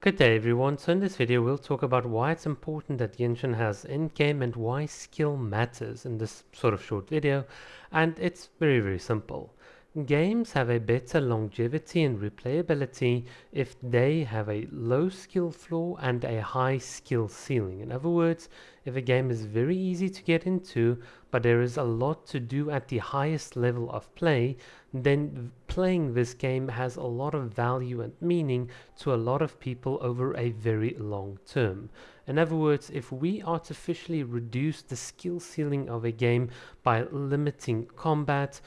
Good day everyone, so in this video we'll talk about why it's important that Genshin has endgame and why skill matters in this sort of short video, and it's very simple. Games have a better longevity and replayability if they have a low skill floor and a high skill ceiling. In other words, if a game is very easy to get into but there is a lot to do at the highest level of play, then playing this game has a lot of value and meaning to a lot of people over a very long term. In other words, if we artificially reduce the skill ceiling of a game by limiting combat,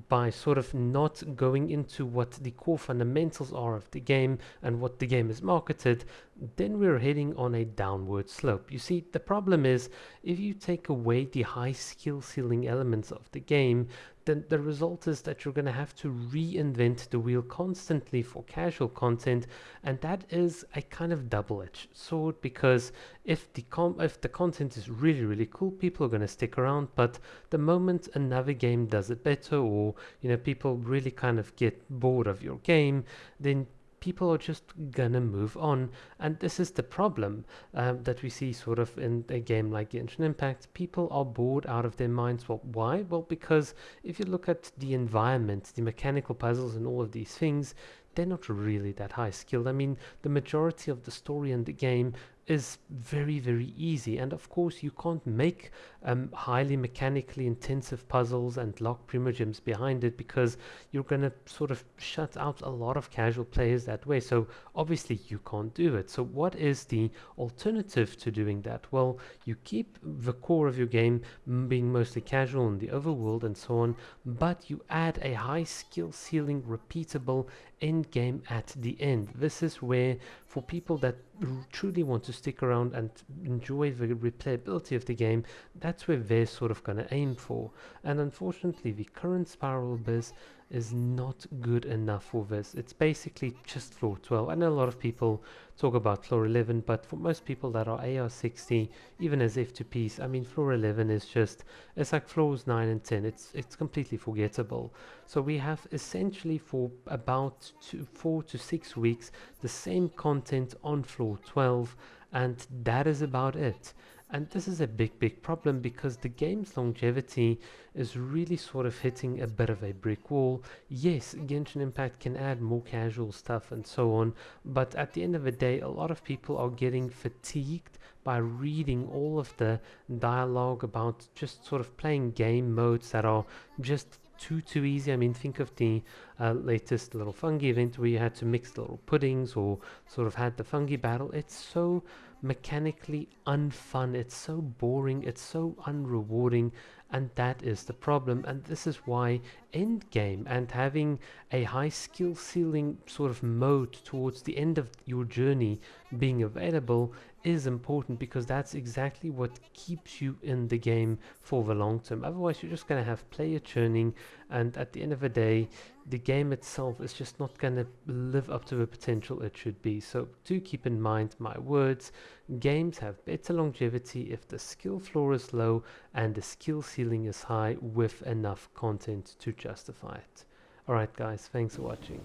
by sort of not going into what the core fundamentals are of the game and what the game is marketed, then we're heading on a downward slope. You see, the problem is if you take away the high skill ceiling elements of the game, then the result is that you're going to have to reinvent the wheel constantly for casual content, and that is a kind of double-edged sword, because if the content is really cool, people are going to stick around, but the moment another game does it better, or people really kind of get bored of your game, then people are just gonna move on. And this is the problem that we see sort of in a game like Genshin Impact. People are bored out of their minds. Well, why? Well, because if you look at the environment, the mechanical puzzles and all of these things, they're not really that high skilled. I mean, the majority of the story in the game is very easy, and of course you can't make highly mechanically intensive puzzles and lock primogems behind it, because you're going to sort of shut out a lot of casual players that way. So obviously you can't do it. So what is the alternative to doing that? Well, you keep the core of your game being mostly casual in the overworld and so on, but you add a high skill ceiling repeatable end game at the end. This is where, for people that truly want to stick around and enjoy the replayability of the game, that's where they're sort of going to aim for. And unfortunately, the current Spiral Biz is not good enough for this. It's basically just floor 12. I know a lot of people talk about floor 11, but for most people that are AR60, even as F2Ps, I mean, floor 11 is just, it's like floors 9 and 10. It's completely forgettable. So we have essentially for about 4 to 6 weeks the same content on floor 12, and that is about it. And this is a big problem, because the game's longevity is really sort of hitting a bit of a brick wall. Yes, Genshin Impact can add more casual stuff and so on, but at the end of the day, a lot of people are getting fatigued by reading all of the dialogue about just sort of playing game modes that are just too easy. I mean, think of the latest little fungi event where you had to mix little puddings, or sort of had the fungi battle. It's so mechanically unfun, it's so boring, it's so unrewarding, and that is the problem. And this is why endgame and having a high skill ceiling sort of mode towards the end of your journey being available is important, because that's exactly what keeps you in the game for the long term. Otherwise, you're just going to have player churning, and at the end of the day, the game itself is just not going to live up to the potential it should be. So do keep in mind my words. Games have better longevity if the skill floor is low and the skill ceiling is high, with enough content to justify it. Alright guys, thanks for watching.